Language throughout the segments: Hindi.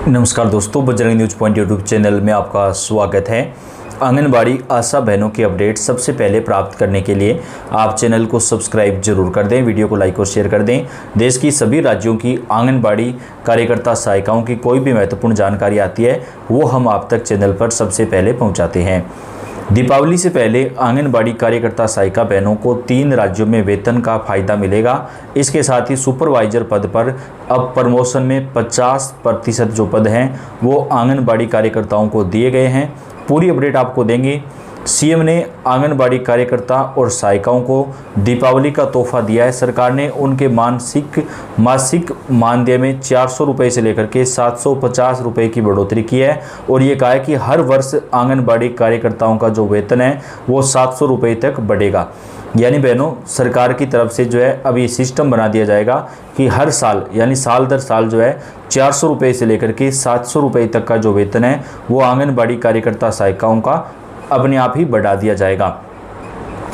नमस्कार दोस्तों, Bajrang news point YouTube channel में आपका स्वागत है। आंगनबाड़ी आशा बहनों की अपडेट सबसे पहले प्राप्त करने के लिए आप चैनल को सब्सक्राइब जरूर कर दें, वीडियो को लाइक और शेयर कर दें। देश की सभी राज्यों की आंगनबाड़ी कार्यकर्ता सहायिकाओं की कोई भी महत्वपूर्ण जानकारी आती है वो हम आप तक चैनल पर सबसे पहले पहुँचाते हैं। दीपावली से पहले आंगनबाड़ी कार्यकर्ता सहायिका बहनों को 3 राज्यों में वेतन का फायदा मिलेगा। इसके साथ ही सुपरवाइजर पद पर अब प्रमोशन में 50% जो पद हैं वो आंगनबाड़ी कार्यकर्ताओं को दिए गए हैं। पूरी अपडेट आपको देंगे। सीएम ने आंगनबाड़ी कार्यकर्ता और सहायिकाओं को दीपावली का तोहफा दिया है। सरकार ने उनके मासिक मानदेय में 400 रुपये से लेकर के 750 रुपये की बढ़ोतरी की है और ये कहा है कि हर वर्ष आंगनबाड़ी कार्यकर्ताओं का जो वेतन है वो 700 रुपये तक बढ़ेगा। यानी बहनों, सरकार की तरफ से जो है अब ये सिस्टम बना दिया जाएगा कि हर साल यानी साल दर साल जो है 400 रुपये से लेकर के 700 रुपये तक का जो वेतन है वो आंगनबाड़ी कार्यकर्ता सहायिकाओं का अपने आप ही बढ़ा दिया जाएगा।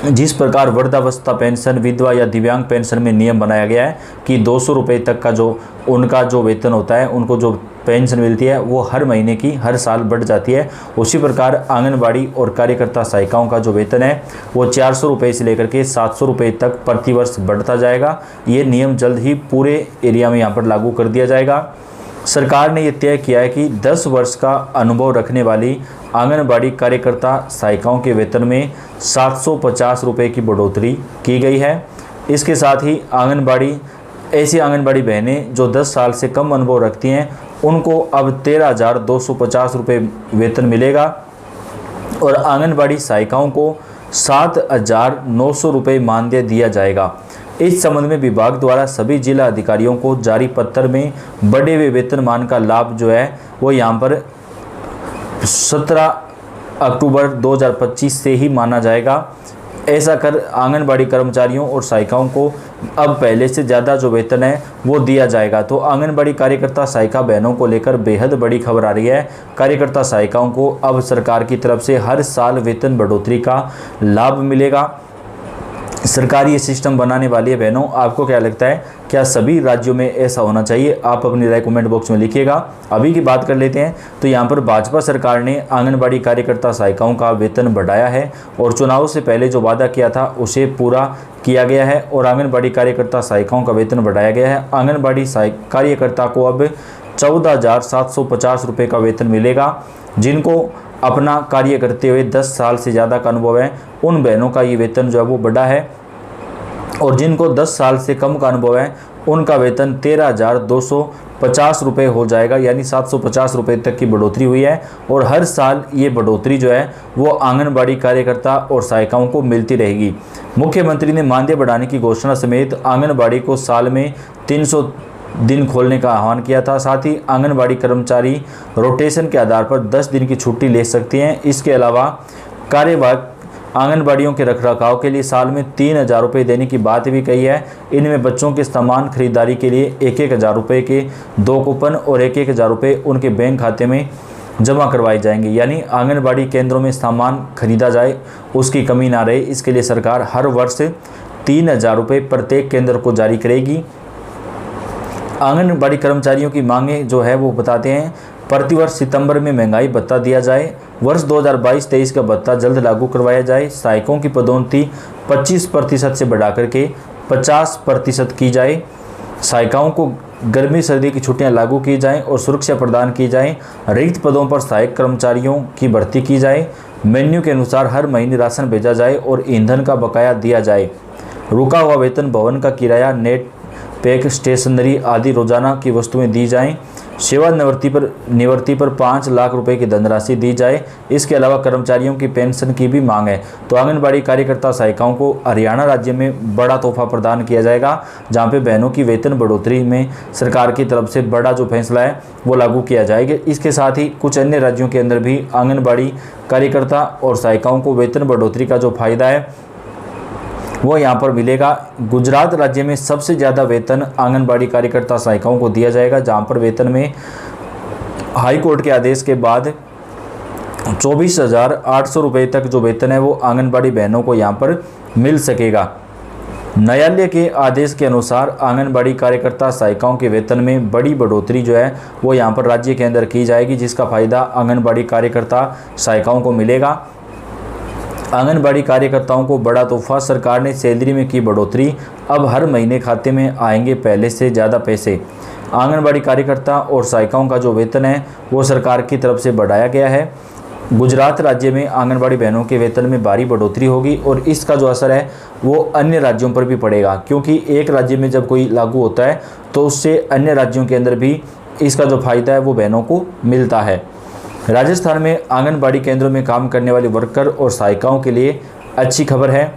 जिस प्रकार वृद्धावस्था पेंशन, विधवा या दिव्यांग पेंशन में नियम बनाया गया है कि 200 रुपये तक का जो उनका जो वेतन होता है, उनको जो पेंशन मिलती है वो हर महीने की हर साल बढ़ जाती है, उसी प्रकार आंगनबाड़ी और कार्यकर्ता सहायिकाओं का जो वेतन है वो 400 रुपये से लेकर के 700 रुपये तक प्रतिवर्ष बढ़ता जाएगा। ये नियम जल्द ही पूरे एरिया में यहाँ पर लागू कर दिया जाएगा। सरकार ने ये तय किया है कि 10 वर्ष का अनुभव रखने वाली आंगनबाड़ी कार्यकर्ता सहायिकाओं के वेतन में 750 रुपये की बढ़ोतरी की गई है। इसके साथ ही ऐसी आंगनबाड़ी बहनें जो 10 साल से कम अनुभव रखती हैं उनको अब 13,250 रुपये वेतन मिलेगा और आंगनबाड़ी सहायिकाओं को 7,900 रुपये मानदेय दिया जाएगा। इस संबंध में विभाग द्वारा सभी जिला अधिकारियों को जारी पत्र में बढ़े हुए वेतनमान का लाभ जो है वो यहाँ पर 17 अक्टूबर 2025 से ही माना जाएगा। ऐसा कर आंगनबाड़ी कर्मचारियों और सहायिकाओं को अब पहले से ज़्यादा जो वेतन है वो दिया जाएगा। तो आंगनबाड़ी कार्यकर्ता सहायिका बहनों को लेकर बेहद बड़ी खबर आ रही है। कार्यकर्ता सहायिकाओं को अब सरकार की तरफ से हर साल वेतन बढ़ोतरी का लाभ मिलेगा। सरकार ये सिस्टम बनाने वाली है। बहनों, आपको क्या लगता है, क्या सभी राज्यों में ऐसा होना चाहिए? आप अपनी राय कमेंट बॉक्स में लिखिएगा। अभी की बात कर लेते हैं तो यहाँ पर भाजपा सरकार ने आंगनबाड़ी कार्यकर्ता सहायिकाओं का वेतन बढ़ाया है और चुनाव से पहले जो वादा किया था उसे पूरा किया गया है और आंगनबाड़ी कार्यकर्ता सहायिकाओं का वेतन बढ़ाया गया है। आंगनबाड़ी कार्यकर्ता को अब 14,750 रुपये का वेतन मिलेगा। जिनको अपना कार्य करते हुए 10 साल से ज़्यादा का अनुभव है उन बहनों का ये वेतन जो है वो बढ़ा है और जिनको 10 साल से कम का अनुभव है उनका वेतन 13,250 रुपये हो जाएगा। यानी 750 रुपये तक की बढ़ोतरी हुई है और हर साल ये बढ़ोतरी जो है वो आंगनबाड़ी कार्यकर्ता और सहायिकाओं को मिलती रहेगी। मुख्यमंत्री ने मानदेय बढ़ाने की घोषणा समेत आंगनबाड़ी को साल में 300 दिन खोलने का आह्वान किया था। साथ ही आंगनबाड़ी कर्मचारी रोटेशन के आधार पर 10 दिन की छुट्टी ले सकती हैं। इसके अलावा कार्यवाहक आंगनबाड़ियों के रखरखाव के लिए साल में 3,000 रुपये देने की बात भी कही है। इनमें बच्चों के सामान खरीदारी के लिए 1,000 रुपये के 2 कूपन और 1,000 रुपये उनके बैंक खाते में जमा करवाए जाएंगे। यानी आंगनबाड़ी केंद्रों में सामान खरीदा जाए, उसकी कमी ना रहे, इसके लिए सरकार हर वर्ष 3,000 रुपये प्रत्येक केंद्र को जारी करेगी। आंगनबाड़ी कर्मचारियों की मांगे जो है वो बताते हैं, प्रतिवर्ष सितंबर में महंगाई भत्ता दिया जाए, वर्ष 2022-23 का भत्ता जल्द लागू करवाया जाए, सहायकों की पदोन्नति 25% से बढ़ाकर के 50% की जाए, सहायिकाओं को गर्मी सर्दी की छुट्टियां लागू की जाएं और सुरक्षा प्रदान की जाए, रिक्त पदों पर सहायक कर्मचारियों की भर्ती की जाए, मेन्यू के अनुसार हर महीने राशन भेजा जाए और ईंधन का बकाया दिया जाए, रुका हुआ वेतन, भवन का किराया, नेट पैक, स्टेशनरी आदि रोजाना की वस्तुएं दी जाएं, सेवानिवृत्ति पर 5 लाख रुपए की धनराशि दी जाए। इसके अलावा कर्मचारियों की पेंशन की भी मांग है। तो आंगनबाड़ी कार्यकर्ता सहायिकाओं को हरियाणा राज्य में बड़ा तोहफा प्रदान किया जाएगा, जहां पे बहनों की वेतन बढ़ोतरी में सरकार की तरफ से बड़ा जो फैसला है वो लागू किया जाएगा। इसके साथ ही कुछ अन्य राज्यों के अंदर भी आंगनबाड़ी कार्यकर्ता और सहायिकाओं को वेतन बढ़ोतरी का जो फायदा है वो यहाँ पर मिलेगा। गुजरात राज्य में सबसे ज़्यादा वेतन आंगनबाड़ी कार्यकर्ता सहायिकाओं को दिया जाएगा, जहाँ पर वेतन में हाई कोर्ट के आदेश के बाद 24,800 रुपये तक जो वेतन है वो आंगनबाड़ी बहनों को यहाँ पर मिल सकेगा। न्यायालय के आदेश के अनुसार आंगनबाड़ी कार्यकर्ता सहायिकाओं के वेतन में बड़ी बढ़ोतरी जो है वो यहाँ पर राज्य के अंदर की जाएगी, जिसका फायदा आंगनबाड़ी कार्यकर्ता सहायिकाओं को मिलेगा। आंगनबाड़ी कार्यकर्ताओं को बड़ा तोहफा, सरकार ने सैलरी में की बढ़ोतरी, अब हर महीने खाते में आएंगे पहले से ज़्यादा पैसे। आंगनबाड़ी कार्यकर्ता और सहायिकाओं का जो वेतन है वो सरकार की तरफ से बढ़ाया गया है। गुजरात राज्य में आंगनबाड़ी बहनों के वेतन में भारी बढ़ोतरी होगी और इसका जो असर है वो अन्य राज्यों पर भी पड़ेगा, क्योंकि एक राज्य में जब कोई लागू होता है तो उससे अन्य राज्यों के अंदर भी इसका जो फायदा है वो बहनों को मिलता है। राजस्थान में आंगनबाड़ी केंद्रों में काम करने वाले वर्कर और सहायिकाओं के लिए अच्छी खबर है।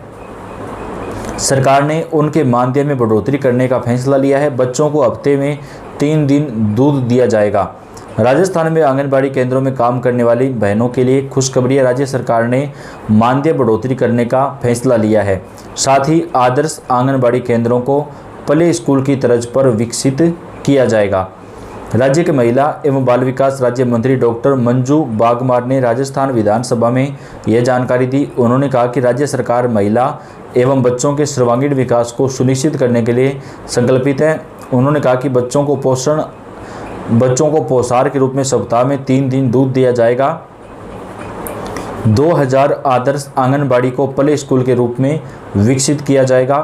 सरकार ने उनके मानदेय में बढ़ोतरी करने का फैसला लिया है। बच्चों को हफ्ते में 3 दिन दूध दिया जाएगा। राजस्थान में आंगनबाड़ी केंद्रों में काम करने वाली बहनों के लिए खुशखबरी है। राज्य सरकार ने मानदेय बढ़ोतरी करने का फैसला लिया है। साथ ही आदर्श आंगनबाड़ी केंद्रों को प्ले स्कूल की तर्ज पर विकसित किया जाएगा। राज्य के महिला एवं बाल विकास राज्य मंत्री डॉक्टर मंजू बागमार ने राजस्थान विधानसभा में यह जानकारी दी। उन्होंने कहा कि राज्य सरकार महिला एवं बच्चों के सर्वांगीण विकास को सुनिश्चित करने के लिए संकल्पित है। उन्होंने कहा कि बच्चों को पोषाहार के रूप में सप्ताह में 3 दिन दूध दिया जाएगा। 2000 आदर्श आंगनबाड़ी को प्ले स्कूल के रूप में विकसित किया जाएगा।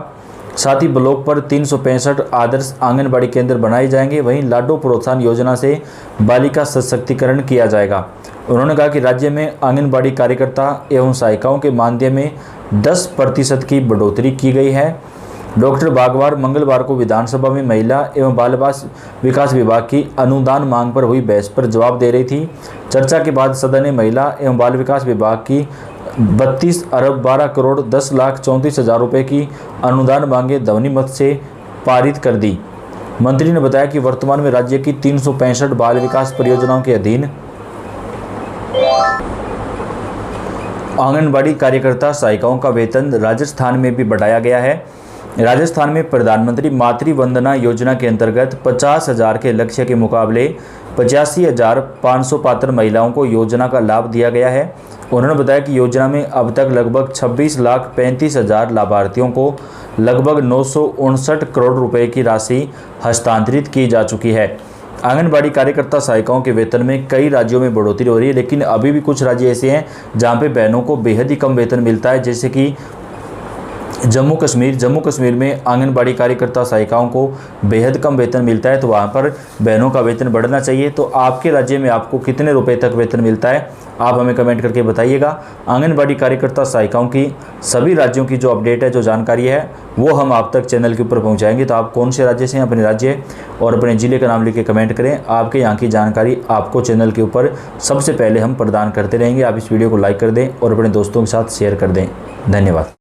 साथ ही ब्लॉक पर 365 आदर्श आंगनबाड़ी केंद्र बनाए जाएंगे। वहीं लाडो प्रोत्साहन योजना से बालिका सशक्तिकरण किया जाएगा। उन्होंने कहा कि राज्य में आंगनबाड़ी कार्यकर्ता एवं सहायिकाओं के मानदेय में 10% की बढ़ोतरी की गई है। डॉक्टर बागवार मंगलवार को विधानसभा में महिला एवं बाल विकास विभाग की अनुदान मांग पर हुई बहस पर जवाब दे रही थी। चर्चा के बाद सदन ने महिला एवं बाल विकास विभाग की 32 अरब 12 करोड़ 10 लाख 34 हज़ार रुपये की अनुदान मांगे ध्वनि मत से पारित कर दी। मंत्री ने बताया कि वर्तमान में राज्य की 365 बाल विकास परियोजनाओं के अधीन आंगनबाड़ी कार्यकर्ता सहायिकाओं का वेतन राजस्थान में भी बढ़ाया गया है। राजस्थान में प्रधानमंत्री मातृ वंदना योजना के अंतर्गत 50,000 के लक्ष्य के मुकाबले 85,500 पात्र महिलाओं को योजना का लाभ दिया गया है। उन्होंने बताया कि योजना में अब तक लगभग 26,35,000 लाभार्थियों को लगभग 959 करोड़ रुपए की राशि हस्तांतरित की जा चुकी है। आंगनबाड़ी कार्यकर्ता सहायिकाओं के वेतन में कई राज्यों में बढ़ोतरी हो रही है, लेकिन अभी भी कुछ राज्य ऐसे हैं जहां पे बहनों को बेहद ही कम वेतन मिलता है, जैसे कि जम्मू कश्मीर में आंगनबाड़ी कार्यकर्ता सहायिकाओं को बेहद कम वेतन मिलता है। तो वहाँ पर बहनों का वेतन बढ़ना चाहिए। तो आपके राज्य में आपको कितने रुपए तक वेतन मिलता है, आप हमें कमेंट करके बताइएगा। आंगनबाड़ी कार्यकर्ता सहायिकाओं की सभी राज्यों की जो अपडेट है, जो जानकारी है, वो हम आप तक चैनल के ऊपर पहुँचाएंगे। तो आप कौन से राज्य से हैं, अपने राज्य और अपने ज़िले का नाम लिख के कमेंट करें। आपके यहाँ की जानकारी आपको चैनल के ऊपर सबसे पहले हम प्रदान करते रहेंगे। आप इस वीडियो को लाइक कर दें और अपने दोस्तों के साथ शेयर कर दें। धन्यवाद।